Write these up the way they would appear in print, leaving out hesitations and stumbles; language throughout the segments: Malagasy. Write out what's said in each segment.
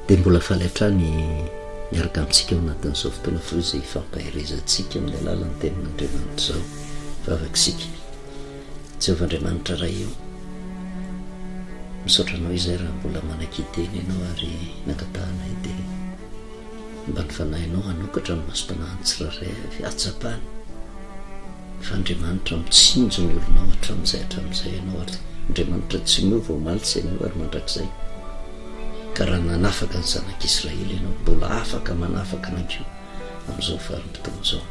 dia mbola faletrany miaraka amintsika ao anatin'izao fotoana fo izay ifampaherezantsika amin'ny alalan'ny tenin'Andriamanitra izao vavakisika. Jehovah-Andriamanitra ray io misaotranao izay raha mbola manan-kiteny ianao ary nankatahanay dia mba ny fanahinao hanokatra ny masom-panahy tsirairay avy atsapany fa Andriamanitra mitsinjo ny olonao hatramin'izay ianao ary Andriamanitra tsy miova malitsy ianao ary mandrakizay ka raha nanafaka ny zanak'Israely ianao mbola afaka manafaka anakio amin'izao vanim-potoana izao.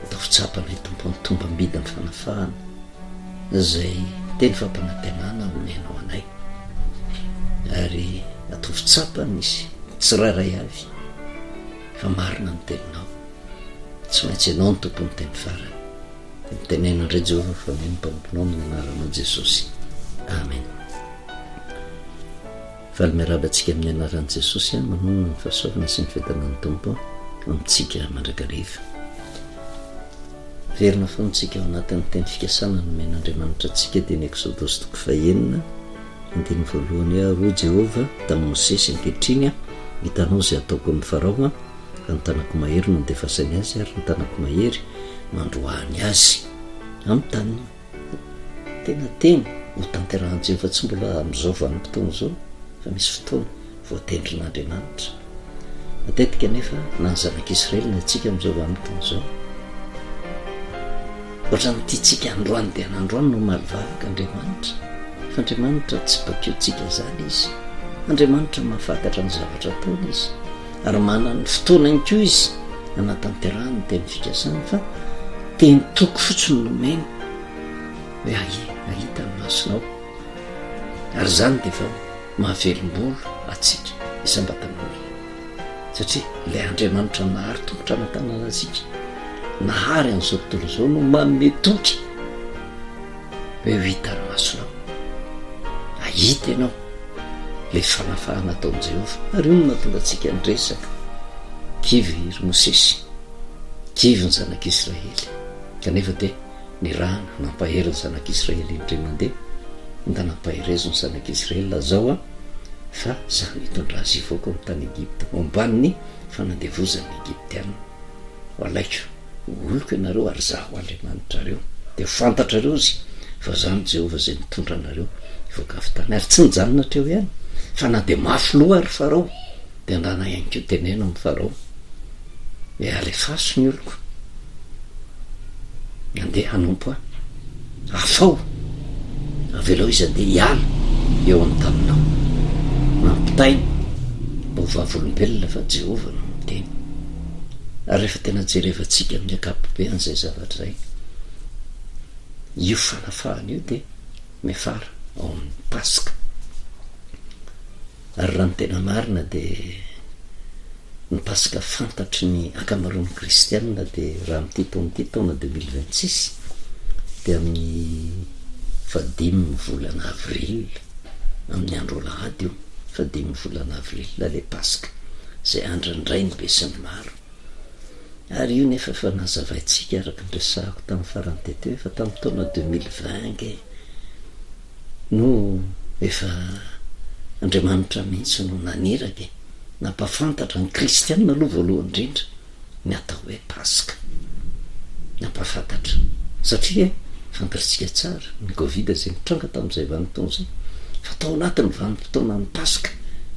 Atao fitsapanay tompo ny tombam-bidy ny fanafahana izay teny fampanantenana amin'ny ianao anay ary atao fitsapana izy tsirairay avy fa marina ny teninao tsy maintsy ianao ny tompony teny farany mitenenandray Jehovah fa mino mpamponao amin'ny anaranao Jesosy, amen. Faly miarabantsika amin'ny anaran'i Jesosy manonona ny fahasoavana sy ny fiadanan'ny tompo amintsika mandrakariva. Verina foantsika ao anatin'ny teny fikasana no men'Andriamanitra antsika dia ny Exodosy 9 andiny voalohany roa Jehovah tamin'ny Mosesy ankehitriny hitanao izay ataoko ny Farao ka ny tanako mahery no ndefasany azy ary ny tanako mahery mandroahany azy amin'ny taniny. Tena ho tanterahan'i Jehovah tsy mbola amin'izao vanim-potoana izao fa misy fotoana voatendrin'Andriamanitra. Matetika nefa na ny zanak'Israely na antsika amin'izao vanim-potoana izao ohatrany tiantsika androany dia nandroany no malivavaka Andriamanitra fa Andriamanitra tsy bakiontsika zany izy. Andriamanitra mahafantatra ny zavatra ataony izy ary manana ny fotoana ihany koa izy anatanterahany teny fikasana fa teny toko fotsiny nomeny hoe ahita ny masonao ary zany dia efa mahavelom-bolo atsika isam-batan'olona satria ilay Andriamanitra nahary tongotra anatanana atsika nahary an'izao tontolo izao no mametoky hoe ho hita ny masonao, ahita ianao ilay fanafahana ataon'i Jehovah. Ary io no mahatonga antsika nresaka kivy ry Mosesy, kivy ny zanak'Israely kanefa dia ny rano nampahery ny zanak'Israely indray mandeha nda nampaherezo ny zanak'Israely lazao fa zany hitondra azy ivoaka amin'ny tany Egypte momban'ny fanandevozan'ny Egyptiana. Ho alaiko oloko ianareo ary zaho Andriamanitra reo dia fantatra reo izy fa zany Jehovah izay mitondra anareo ivoaka avy tany. Ary tsy nijanona treo ihany fa na dia mafy loha ary Farao dia andana ihany koa tenena amin'ny Farao hoe alefaso ny oloko andeha hanompo afao avelao izy andeha hiala eo amin'ny taninao mampitainy mba ho vavolombelona fa Jehovah no miteny. Ary rehefa tena jerevantsika amin'ny akapobe an'izay zavatra zay io fanafahana io dia mefara ao amin'ny Paska. Ary raha ny tena marina dia ny Paska fantatry ny akamaroan'ny kristianina dia raha amin'ity taona 2026 dia amin'ny 15 volana avril amin'ny andro lahady io 15 volana avril ilay Paska izay andro indray ny be sy ny maro. Ary io nefa fa nazavaintsika araka ny resahako tamin'ny farany tety efa tamin'ny taona 2020 no efa Andriamanitra mihitsy no naniraka nampafantatra ny kristianina aloha voalohany indrindra ny atao hoe Paska nampafantatra satria fantatsika tsara ny Covid izay nitranga tamin'izay vanim-potoana izay fa tao anatin'ny vanim-potoana ny Paska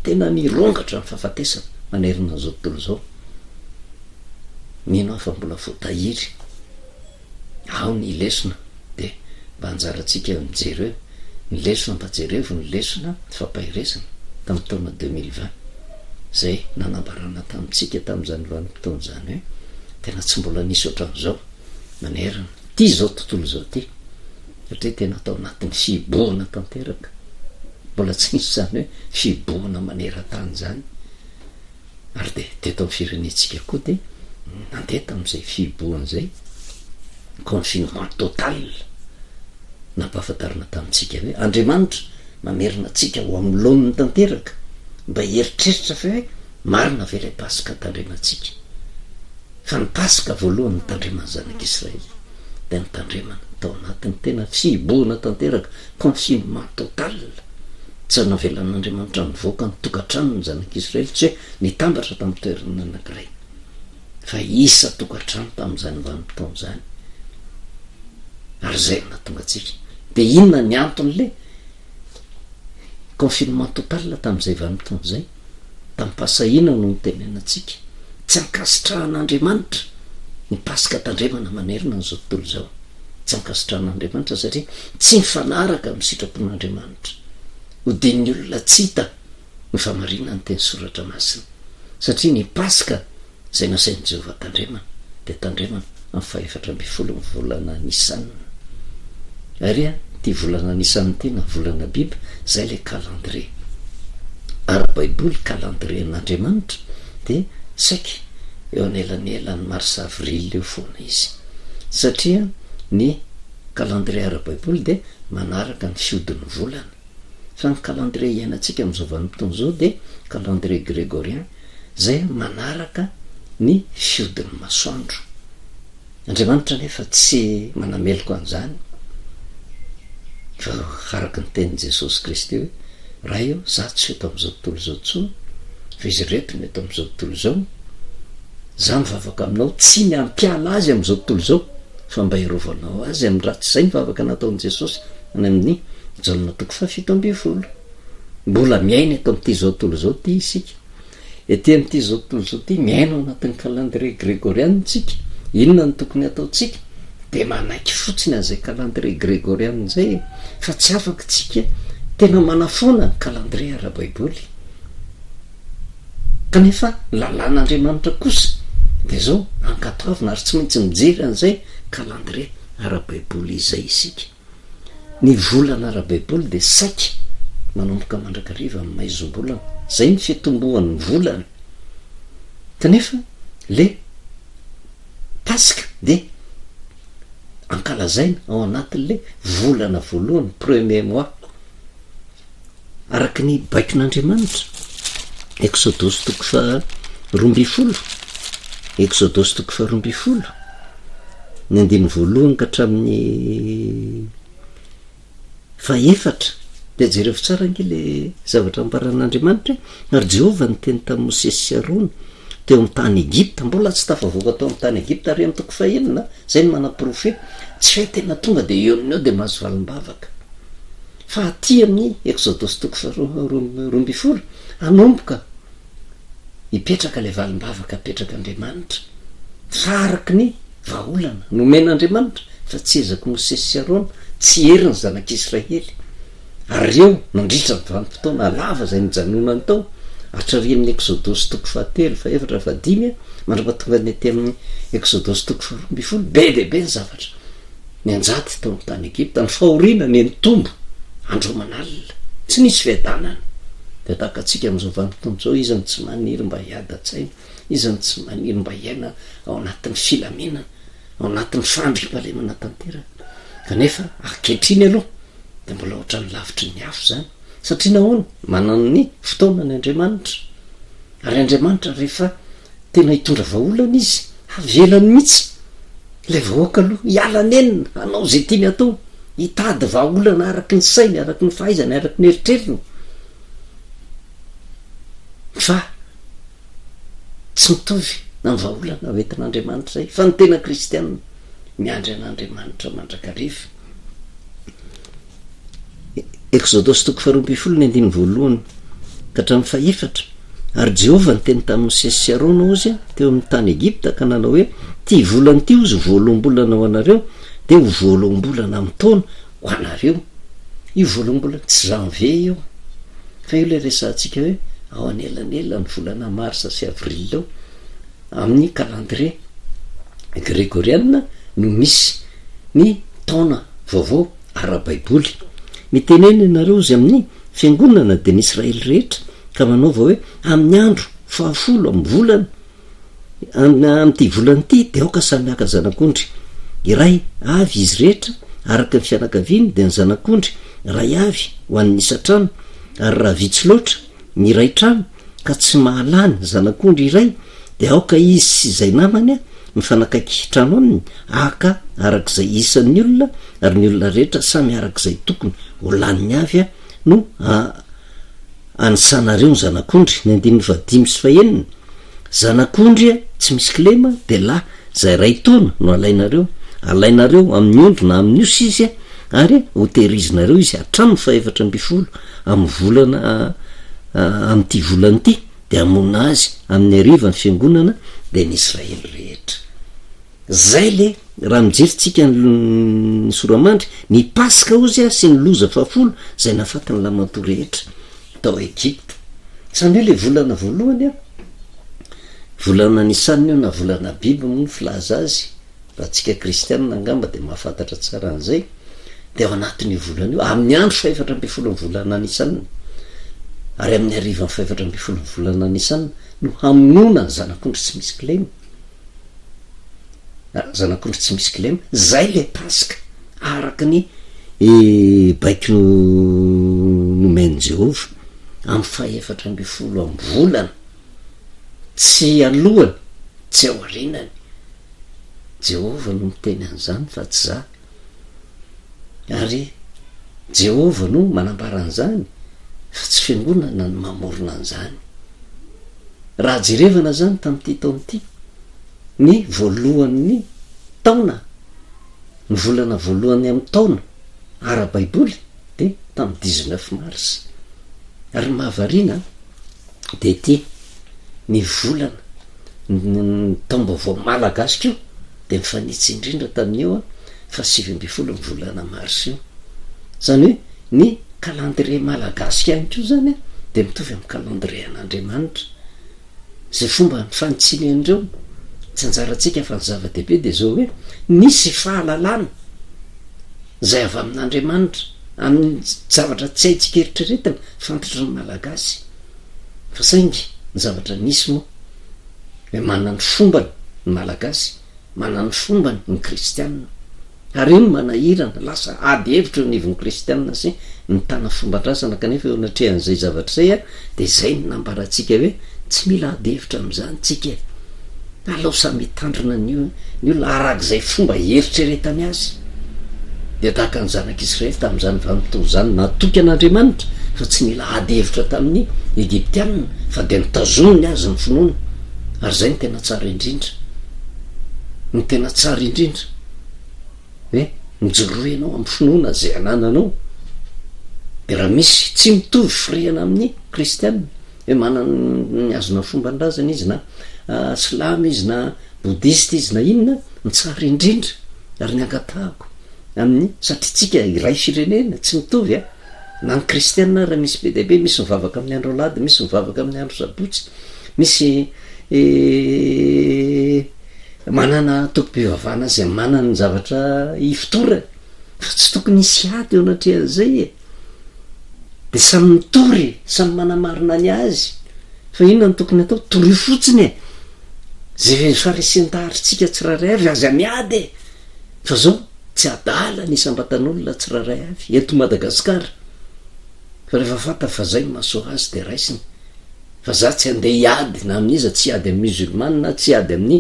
tena nirongatra ny fahafatesana manerina an'izao tontolo izao. Mino fa mbola voatahiry ao ny lesona dia mba anjarantsika mijery hoe ny lesona mba jerevo ny lesona fampahirezana tamin'ny taona 2020 zay nanambarana tamintsika tamin'izany vanim-potoana izany hoe tena tsy mbola nisy ohatran'izao manerana ty zao tontolo izao ty satria tena tao anatin'ny fibohana tanteraka mbola tsy nisy zany hoe fibohana maneran-tany zany. Ary dia teto amin'ny firenentsika koa dia nandeha tamin'izay fibohana izay confinement total nampahafantarana tamintsika hoe Andriamanitra mamerina atsika ho amin'ny laoniny tanteraka mba hieritreritra fa hoe marina ve ilay Paska tandremantsika fa ny Paska voalohany nitandremany zanak'Israely dia nitandremana tao anatin'ny tena fibohana tanteraka confinement total tsy navelan'andriamanitra nivoaka ny tokantrano ny zanak'Israely tsy hoe nitambatra tamin'ny toerana anankiray fa isa tokantrano tamin'izany vanim-potoana zany ary zay na tonga atsika de inona ny anton'le confinement total tamin'izay vanim-potoana zay tamin'ny pasahina no nitenenantsika tsy ankasitrahan'andriamanitra ny pasika tandremana manerina n'izao tontolo zao tsy ankasitrahan'andriamanitra satria tsy mifanaraka amin'ny sitrapon'andriamanitra hodin'ny olona tsy hita ny famarina ny teny soratra masina satria ny pasika zay nasain'i Jehovah tandremana de tandremana amin'ny faefatra amby folo ny volana nisanina ary ty volana nisanina ty na volana biby zay le calendrier ara-baiboly calendrier an'andriamanitra de saika eo anelanelan'ny mars avril eo foana izy satria ny calendrier ara-baiboly de manaraka ny fiodin'ny volana fa ny calendrier iainantsika amin'izao vanim-potoana zao de calendrier grégorien zay manaraka ny fiodin'ny masoandro andriamanitra nefa tsy manameloko an'izany fa araka ny tenin' Jesosy Kristy hoe raha io za tsy eto amin'izao tontolo zao tsony fa izy reto ny eto amin'izao tontolo zao za mivavaka aminao tsy ny ampiala azy amin'izao tontolo zao fa mba hirovanao azy amin'ny raha tsy zay mivavaka nataon'i Jesosy any amin'ny jalona toko 7:10 mbola miaina eto amin'ity zao tontolo zao ty isika ety amin'ity zao tontolo zao ty miaina ao anatin'ny calendrier grégoriantsika inona ny tokony ataotsika de manaiky fotsiny an'izay calendrier grégorian zay fa tsy afaka tsika tena manafona ny calendrier ara-baiboly kanefa lalàn'andriamanitra kosa de zao ankatoavina ary tsy maintsy mijery an'izay calendrier ara-baiboly izay isika ny volana ara-baiboly de saika manomboka mandrakariva amin'ny maizom-bolana zay ny fitombohan'ny volana kanefa le pasika de ankalazaina ao anatin'le volana voalohany premier mois araky ny baikon'andriamanitra exodosy toko 12 exodosy toko 12 ny andiny voalohany ka hatramin'ny faefatra de jerevo tsara nge le zavatra amparan'andriamanitra ary Jehovah ny teny tamin'ny Mosesy sy Arona teo amin'ny tany Egypta mbola tsy tafavoaka teo amin'ny tany Egypta ary amin'ny toko 9 zay ny mana-profeta tsy hoe tena tonga de eo amin'eo de mahazo valim-bavaka fa aty amin'ny exodosy toko 12 anomboka hipetraka le valim-bavaka apetraka Andriamanitra fa araky ny vahaolana nomen'Andriamanitra fa tsy ezaka Mosesy sy Arona tsy heriny zanak'Israely ary eo nandritra ny vanim-potoana lava zay nijanonany tao hatrary amin'ny exodosy toko 7 faefatra fa 5 mandra-patonga ny ety amin'ny exodosy toko 12 be dehibe ny zavatra ny anjaty tao amin'ny tany Egypta ny fahoriana ny tombo androman'alina tsy nisy fiadanana de tahaka atsika amin'izao vanim-potoana zao izany tsy maniry mba hiada-tsaina izany tsy maniry mba hiaina ao anatin'ny filaminana ao anatin'ny fandriam-pahalemana tanteraka kanefa ankehitriny aloha de mbola ohatra ny lavitry ny afo zany satria nahoana manano ny fotoana ny Andriamanitra ary Andriamanitra rehefa tena hitondra vahaolana izy avelany mihitsy le vahoaka aloha hialanenina anao zay tiany atao hitady vahaolana araky ny sainy araky ny fahaizany araky ny eritreriny fa tsy mitovy na ny vahaolana hoentin'Andriamanitra zay fa ny tena kristianina miandry an'Andriamanitra mandrakariva exodosy toko 12 ny andiny voalohany ka hatramin'ny faefatra ary Jehovah ny teny tamin'ny Mosesy sy Arona ozy teo amin'ny tany Egypta ka nanao hoe ty volana ty ozy voaloam-bolana ho anareo de ho voaloam-bolana amin'ny taona ho anareo io voaloam-bolana tsy janvier io fa io le resantsika hoe ao anelanela ny volana marsa sy avril ao amin'ny calendrier grégorianina no misy ny taona vaovao ara-baiboly miteneny ianareo zy amin'ny fiangonana de ny Israely rehetra ka manaova hoe amin'ny andro 10 amin'ny volana amin'ity volana ity de aoka samiaka zanak'ondry iray avy izy rehetra araka ny fianakaviany de ny zanak'ondry ray avy ho an'ny isa-trano ary raha vitsy loatra ny iray trano ka tsy mahalany zanak'ondry iray de aoka izy sy zay namany mifanakaiky trano aminy aka arak'izay isan'ny olona ary ny olona rehetra samy arak'izay tokony ho laniny avy no anysanareo ny zanak'ondry ny 5 sy 5 zanak'ondry tsy misy kilema de lahy zay ray taona no alainareo amin'ny ondro na amin'ny osa izy ary hotérizinareo izy hatramy 7 amin'ny volana am'ty volany ity de amona azy amin'ny ariva ny fiangonana de ny Israely rehetra. Zay le raha mijeritsika ny soramandry ny paska ozy sy ny loza 10 zay nafatany lamatoa rehetra tao Egypta. Samy le volana voalohany volana Nisan io na volana Biby moa filaza azy raha tsika kristianina angamba de mahafantatra tsara an'izay de ao anatin'io volana io amin'ny andro 14 volana Nisan ary amin'ny ariva 14 volana Nisan no hamonona ny zanak'ondry tsy misy kilema. Zanak'ondry tsy misy kilema zay le paska araky ny baiko nomeny Jehova amin'ny 14 amin'ny volana tsy alohany tsy aorinany. Jehova no miteny an'izany fa tsy za ary Jehova no manambara an'izany fa tsy fiangonana ny mamorona an'izany. Raha jerevana zany tamin'ity taona ity ny voalohan'ny taona ny volana voalohany amin'ny taona ara-baiboly de tamin'ny 19 mars ary mahavariana de ty ny volana ny taom-baovao malagasy io de mifanitsy indrindra tamin'io fa 7 ny volana mars io. Zany hoe ny calendrier malagasy ihany ko zany de mitovy amin'ny calendrier an'Andriamanitra. Zay fomba ny fanitsiny andreo tsy anjaratsika fa ny zava-dehibe de zao hoe nisy fahalalana zay avy amin'Andriamanitra amin'ny zavatra tsy haitsika eritreretana fantatra ny malagasy fa saingy ny zavatra nisy moa hoe manana ny fombany ny malagasy, manana ny fombany ny kristianina ary io no manahirana lasa ady hevitra eo anivon'ny kristianina sy ny tana fomban-drasana kanefa eo anatrehan'izay zavatra zay de zay ny nambaratsika hoe tsy mila ady hevitra am'izany tsika alao samy mitandrina ny olona arak'izay fomba eritreretany azy de tahaka ny zanak'Israely tamin'izany vanimpotoana zany natoky an'Andriamanitra fa tsy mila ady hevitra tamin'ny Egyptianina fa de nitazominy azy ny finoana ary zay ny tena tsara indrindra ny tena tsara indrindra hoe mijoroa ianao amin'ny finoana zay anananao de raha misy tsy mitovy firehana amin'ny kristianina hoe manany azona fomban-drazana izy na silama izy na boudiste izy na inona ny tsara indrindra ary ny angatahako amin'ny satria tsika iray firenena tsy mitovy na ny kristianina raha misy be dehibe misy mivavaka amin'ny andro alady misy mivavaka amin'ny andro sabotsy misy manana tokom-pivavahana zay manana ny zavatra ifitorany fa tsy tokony hisy ady eo anatrehan'izay de samy mitory samy manamarina ny azy fa inona ny tokony atao tory fotsiny zay farisen-daharytsika tsiraray avy aza miady fa zao tsy adala ny sambatan'olona tsiraray avy eto Madagasikara fa rehefa fanta fa zay mahasoa azy de raisiny fa za tsy andeha hiady na amin'iza tsy ady amin'ny musulmane tsy ady amin'ny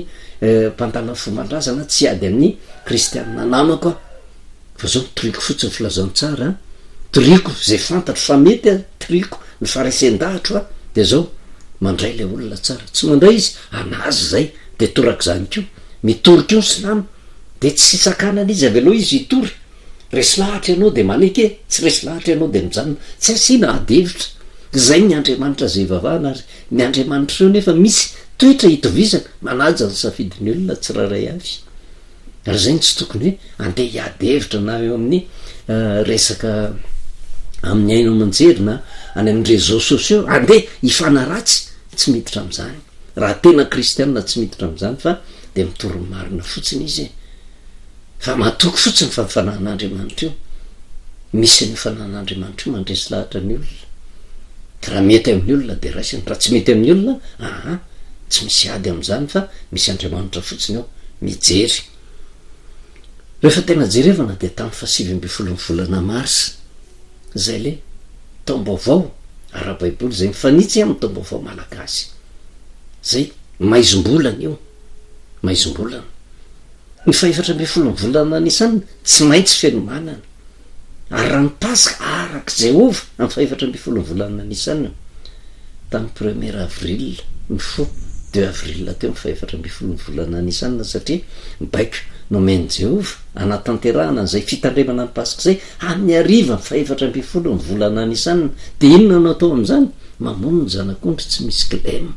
mpantana fomban-drazana tsy ady amin'ny kristianina namako fa zao toriko fotsiny filazany tsara toriko zay fantatro fa mety toriko ny farisen-dahatro de zao mandray le olona tsara tsy mandray izy anazy zay de toraka zany ko mitorika io ny silamo de tsy sakanana izy avy aloha izy itory resy lahatra ianao de maneke tsy resy lahatra ianao de mijanona tsy asiana ady hevitra zay ny Andriamanitra zay vavahana ary ny Andriamanitra io nefa misy toetra hitovizana manaja ny safidiny olona tsiraray avy ary zay ny tsy tokony hoe andeha hiady hevitra na eo amin'ny resaka amin'ny aino aman-jery na any amin'ny réseaux sociaux andeha hifanaratsy tsy miditra am'izany raha tena kristianina tsy miditra am'izany fa de mitorony marina fotsiny izy fa matoky fotsiny fa mifanan'Andriamanitra io misy ny fanan'Andriamanitra io mandresy lahatra ny olona raha mety amin'ny olona de raisiny raha tsy mety amin'ny olona tsy misy ady am'izany fa misy Andriamanitra fotsiny ao mijery. Rehefa tena jerevana de tamin'ny 7 volana mars zay le taom-baovao ara-baiboly zay mifanitsy amin'ny taom-baovao malagasy zay maizom-bolana io maizom-bolana ny 14 volana Nisan tsy maintsy fianomanana ary raha ny paska arak' Jehova amin'ny 14 volana Nisan tamin'ny premier avril mifo 2 avril teo mifaefatra ambifolo ny volana anisanina satria mibaiko nomeny jehova anatanterahana an'izay fitandremana ny pasika zay amin'ny ariva mifaefatra ambifolo ny volana anisanina de inona anao atao am'izany mamono ny zanak'ondry tsy misy klema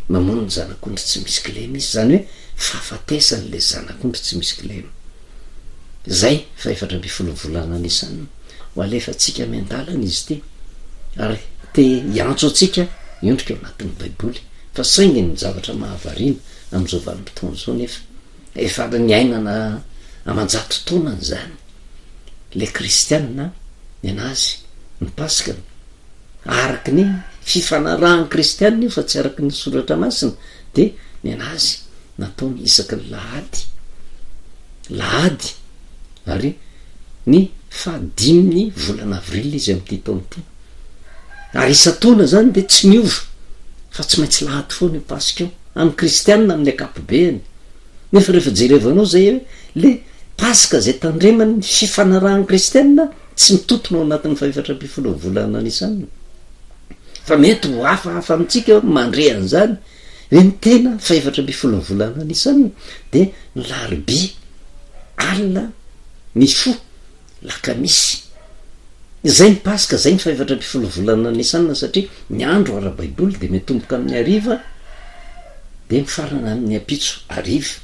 mamono ny zanak'ondry tsy misy klema izy zany hoe fahafatesany le zanak'ondry tsy misy klema zay faefatra ambifolo ny volana anisanina ho alefatsika miandalana izy ty ary te iantso atsika iondrika eo anatin'ny baiboly fa saingy ny zavatra mahavarina am'izao vanim-potoana zao nefa efa ny ainana amanjato tonany zany le kristianina ny anazy ny paskany araky ny fifanarahany kristianina io fa tsy araky ny soratra masina de ny anazy nataony isaky ny lahady ary ny fahadiminy volana avril izy am'ty taona ty ary isataona zany de tsy miova fa tsy maintsy lahady foana io pasika io amin'ny kristianina amin'ny akapobeany nefa rehefa jerevanao zay hoe le pasika zay tandremany fifanarahany kristianina tsy mitotona ao anatin'ny faefatra ambifolo volana anisanina fa mety ho hafahafa amitsika mandre an'izany hoe ny tena faefatra ambifolo volana anisanina de ny lariby alina ny fo lakamisy zay ny pasika zay ny faefatra ambifolo volana anisanina satria ny andro ara-baiboly de metomboka amin'ny ariva de mifarana amin'ny apitso ariva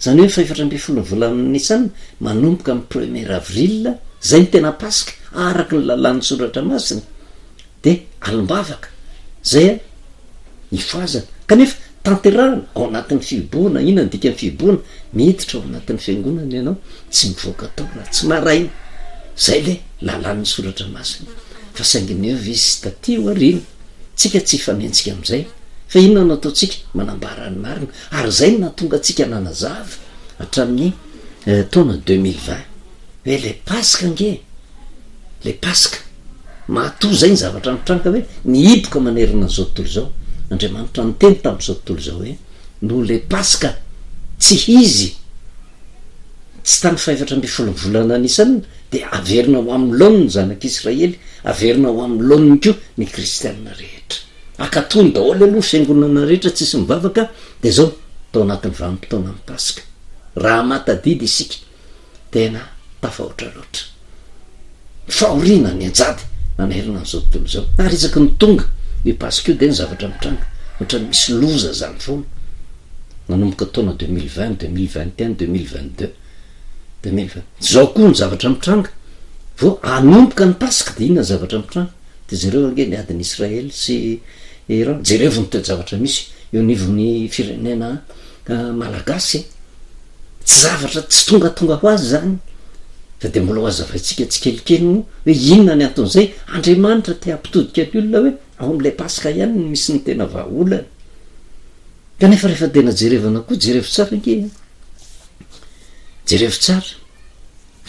zany hoe faefatra ambifolo volana anisanina manomboka amin'ny premier avril zay ny tena pasika araky ny lalàn'ny soratra masina de alimbavaka zay ifoazana kanefa tanterahana ao anatin'ny fiboana ina ny dika ny fiboana miditra ao anatin'ny fiangonana ianao tsy mivoaka tao raha tsy maraina zay le lalàn'ny soratra masina fa saingineova izy taty arina tsika tsy fanentsika am'izay fa inona no ataotsika manambarany marina ary zay no natonga atsika nanazava hatramin'ny taona 2020 hoe le pasika nge le pasika mahato zay ny zavatra mitranga hoe ny hiboka manerina an'izao tontolo zao andriamanitra nyteny tam'izao tontolo zao hoe no le pasika tsy izy tsy tany faefatra ambifolo volana anisanina de averina ho amin'ny laoniny zanak'israely averina ho amin'ny laoniny ko ny kristianina rehetra akatony daholo aloha fiangonana rehetra tsisy mivavaka de zao tao anatin'ny vanim-potoana amin'ny pasika raha matadidy isika tena tafahoatra loatra fahorina ny anjady nanerina an'izao tontolo zao ary isaky ny tonga ny pasika io de ny zavatra mitranga ohatrany misy loza zany foana nanomboka taona 2020 2021 2022 2020 zao koa ny zavatra mitranga vo anomboka ny pasika de inona zavatra mitranga de zareo ange ny adiny israely sy iran jereo ny toe-javatra misy eo nivon'ny firenena malagasy tsy zavatra tsy tongatonga ho azy zany fa de mbola ho azavaitsika tsy kelikely no hoe inona ny aton'izay andriamanitra te ampitodika ny olona hoe ao am'le pasika ihany ny misy ny tena vahaolana kanefa rehefa tena jerevana koa jerevo tsara nge jerevo tsara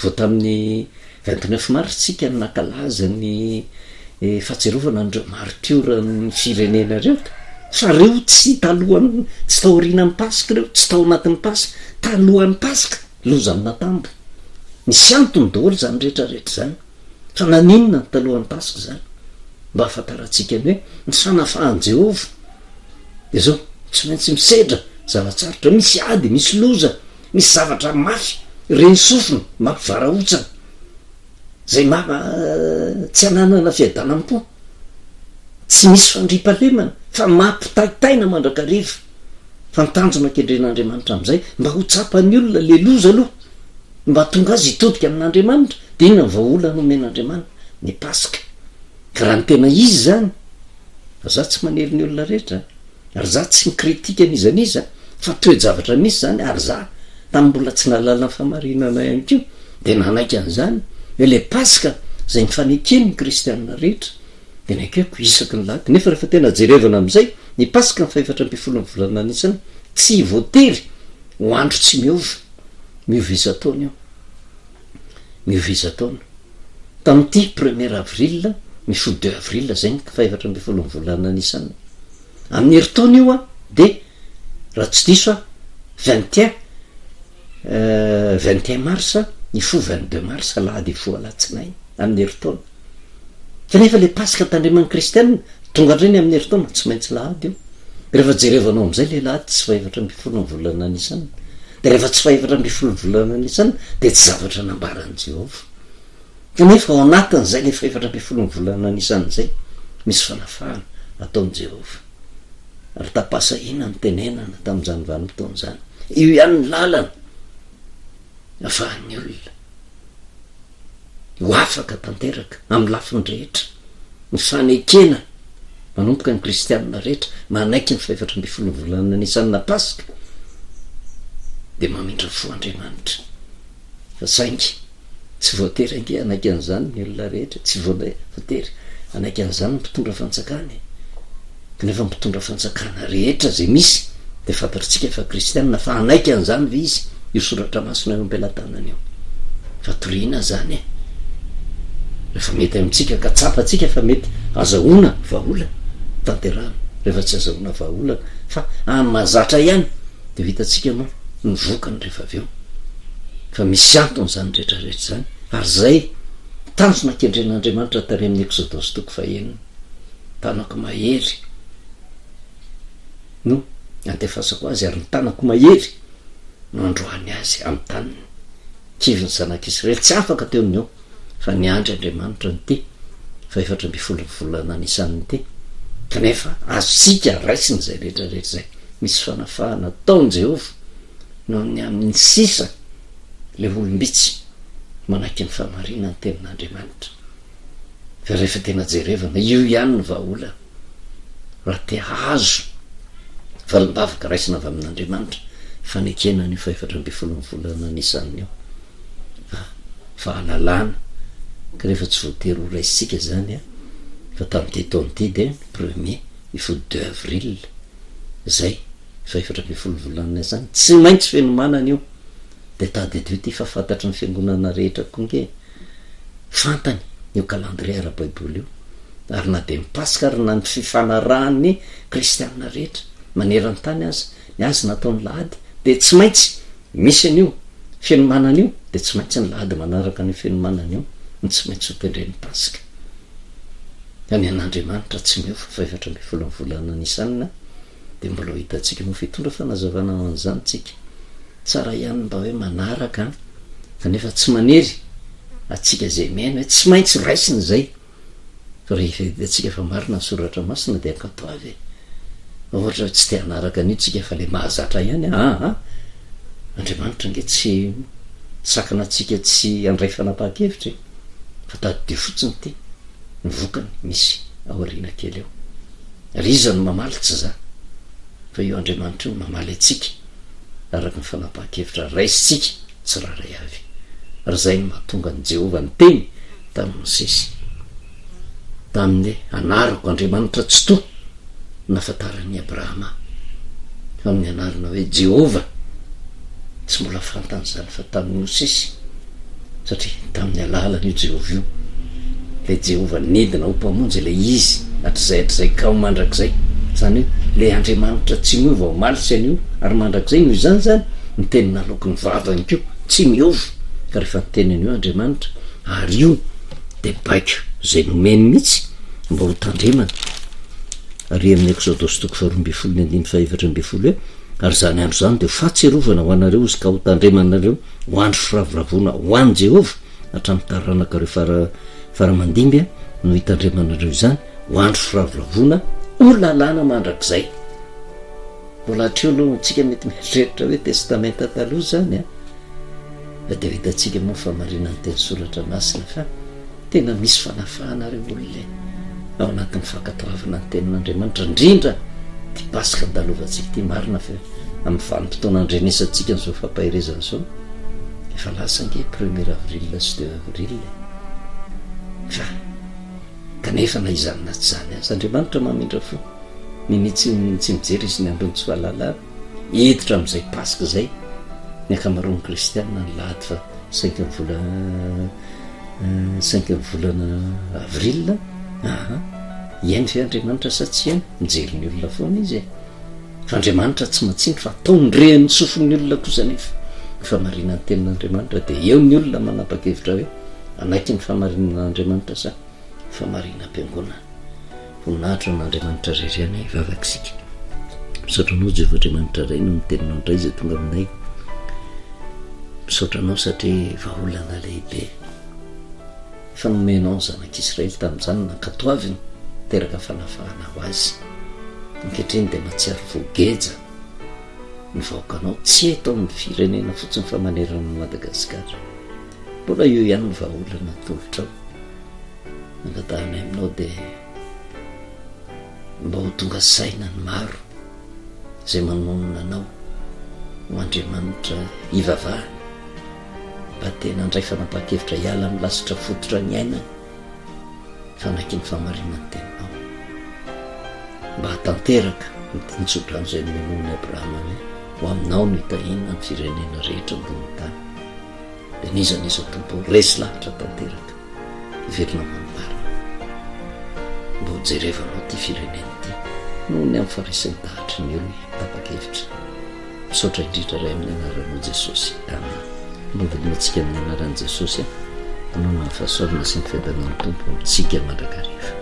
vo tamin'ny 29 mars tsika ny nakalaza ny fahatsiarovana andreo martiora ny firenena reo fa reo tsy talohan'ny tsy taoriana amin'ny pasika reo tsy tao anatin'ny pasika talohan'ny pasika loza amina tambo misy antony daholo zany rehetrarehetra zany fa naninona ny talohan'ny pasika zany mba ahafantarantsika ny hoe ny fanafahan jehova de zao tsy maintsy misedra zavatsarotra misy ady misy loza misy zavatra mafy reny sofina mampivaraotsana zay tsy ananana fiadanam-po tsy misy fandripalemana fa mampitaitaina mandrakariva fa nitanjona kendren'andriamanitra am'izay mba ho tsapany olona le loza aloha mba tonga azy hitodika amin'andriamanitra de inona ny vahaolana nomen'andriamanitra ny pasika ka raha ny tena izy zany fa za tsy manely ny olona rehetra ary za tsy mikritika an'izaniza fa toe-javatra misy zany ary za tamin'ny mbola tsy nalalana famarinana ihany keo de nanaiky an'izany hoe le pasika zay mifanekeny ny kristianina rehetra de naikeko isaky ny laty nefa rehefa tena jerevana am'izay ny pasika ny faefatra ambifolo ny volana anisany tsy voatery ho andro tsy miova miova izataona io miova izataona tamin'ity premier avril mifo 2 avril zay ny faefatra ambifolo ny volana anisany amin'ny heritaona io a de raha tsy diso a 21 mars ny fo 22 mars alahady fo alatsinay amin'ny heritaona kanefa le pasika tandriman'ny kristianina tonga andreny amin'ny heritaona tsy maintsy lahady io rehefa jerevanao amin'izay le lahady tsy faevatra ambifolo ny volana anisany de rehefa tsy faevatra ambifolo volana anisany de tsy zavatra nambarany Jehova kanefa ao anatin'izay le faevatra ambifolo ny volana anisany zay misy fanafahana ataon'i Jehova ary tapasahina ny tenenana tamin'izany vanim-potoana zany io ihany ny lalana afahan'ny olona ho afaka tanteraka amin'ny lafiny rehetra ny fanekena manomboka ny kristianina rehetra manaiky ny faevatra ambifolo ny volana anisanina pasika de mamindra fo Andriamanitra fa saingy tsy voatery ange anaiky an'izany ny olona rehetra tsy voatery anaiky an'izany ny mpitondra fanjakany kanefa mpitondra fanjakana rehetra zay misy de fantatritsika fa kristianina fa anaiky an'izany ve izy io soratra masina eo am-pelatanana io fa toriana zany rehefa mety amintsika ka tsapatsika fa mety azahoana vaolana tanterana rehefa tsy azahoana vaolana fa mahazatra ihany de hitatsika moa ny vokany rehefa avy eo fa misy antony zany rehetrarehetra zany ary zay tanjona kendren'Andriamanitra tary amin'ny Exodosy toko fahenina tanako mahery no antefasako azy ary ny tanako mahery no androany azy amin'ny taniny kivy ny zanak'Israely tsy afaka teo ny eo fa niandry Andriamanitra ny ty fa efatra ambifolo volana anisan'ny ty kanefa azosika raisiny zay rehetrarehetra zay misy fanafahana taon'i Jehova no ny amin'ny sisa le olombitsy manaiky ny famarina ny tenin'Andriamanitra fa rehefa tena jerevana io ihany ny vaola raha te hazo valimbavaka raisina avy amin'Andriamanitra fanekena ny faefatra ambifolo volana anisan'ny io fa analana ka rehefa tsy voatery ho raisitsika zany fa tamin'ity taona ity de premier ifolo 2 avril zay faefatra ambifolo volana zany tsy maintsy fenomanana io de tadedio ty fa fantatry ny fiangonana rehetra konge fantany io calendrier ara-baiboly io ary na de mipasika ary na ny fifanarahan'ny kristianina rehetra manerany tany azy ny azy nataony lahady de tsy maintsy misy an'io fenomanana io de tsy maintsy ny lahady manaraka ny fenomanana io ny tsy maintsy ho tendren'ny pasika any an'Andriamanitra tsy miova faefatra ambifolo volana anisanina de mbola hitatsika moa fitondra fanazavana an'izany tsika tsara ihany mba hoe manaraka kanefa tsy manery atsika zay miaina hoe tsy maintsy raisiny zay fa rehefa hitatsika fa marina ny soratra masina de akato avy ohatra tsy te hanaraka an'io tsika fa le mahazatra ihany Andriamanitra nge tsy sakana atsika tsy andray fanapaha-kevitra fa tadio fotsiny ty ny vokany misy aoriana kely eo ary iza no mamaly tsy za fa io Andriamanitra io mamaly atsika araka ny fanapaha-kevitra raisitsika tsy raharay avy ary zay no mahatonga ny Jehova ny teny tamin'ny Mosesy tamin'ny anarako Andriamanitra tsy to nafantaran'ny Abrahama fa amin'ny anarana hoe Jehova tsy mbola fantany zany fa tamin'ny Mosesy satria tamin'ny alalany io Jehova io le Jehova nidina ho mpamonjy le izy hatrizay ka ho mandrak'zay zany hoe le Andriamanitra tsy miova omaly an'io ary mandrak'zay noho izany zany ny teny naloko ny vavany keo tsy miova ka rehefa nytenen'io Andriamanitra ary io de baiko zay nomeny mihitsy mba ho tandremana ary amin'ny Exodosy toko 2:24 ary zany andro zany de fahatserovana ho anareo izy ka ho tandremanareo ho andro firavoravona ho an'i Jehova hatramin'ny taranaka faramandimby no hitandremanareo izany ho andro firavoravona ho lalàna mandrak'zay mbola hatreo aloha tsika mety mieritreritra hoe testamenta taloha zany fa de hitatsika moa famarinany teny soratra masina fa tena misy fanafahana reo olona ao anatin'ny fankatoavana ny tenin'Andriamanitra indrindra ty pasika ndalovantsika ty marina fa amin'ny vanim-potoana andrenesantsika n'izao fampahirezana zao efa lasa nge 1er avril sy 2 avril fa kanefa na izany na tsy zany azy Andriamanitra mamindra fo ninitsy tsy mijery izy ny androny tsy fahalalana hiditra amin'izay pasika zay ny akamaroan'ny kristianina ny lahady fa 5 volana avril iainy fe Andriamanitra sa tsy hainy mijery ny olona foana izy fa Andriamanitra tsy matsindry fa ataondrehan'ny sofin'ny olona kosa nefa ny famarinany tenin'Andriamanitra de eo ny olona manapa-kevitra hoe anaiky ny famarinan'Andriamanitra sa famarina am-piangonana voninahitra n'andriamanitra reriany ivavakisika misaotra anao jehovandriamanitra ray no miteninao indray zay tonga aminay misaotra anao satria vahaolana lehibe fanomenao ny zanak'Israely tamin'izany nankatoaviny teraka fanafahana ho azy ankehitriny dia matsiaro voageja ny vahoakanao tsy eto amin'ny firenena fotsiny fa manerana Madagasikara mbola eo ihany ny vahaolana tolotrao nangatahana aminao dia mba ho tonga saina ny maro izay manonona anao ho Andriamanitra ivavahana mba tena indray fanapa-kevitra hiala amin'ny lasitra fototra ny aina fanaky ny famarinany teninao mba hatanteraka nytintsodrano izay nomenony Abrahama ho aminao no hitahina ny firenena rehetra ambony tany dia nizaniza tompo resy lahatra tanteraka iverina manimbarina mba ho jerevanao ty firenena ty noho ny amin'ny farisany tahatry ny olona tapa-kevitra misaotra indrindra ray amin'ny anaranao Jesosy amen manolomantsika amin'ny anaran'i Jesosy anao na fahasoavana sy ny fiadanan'ny tompo tsika mandrakariva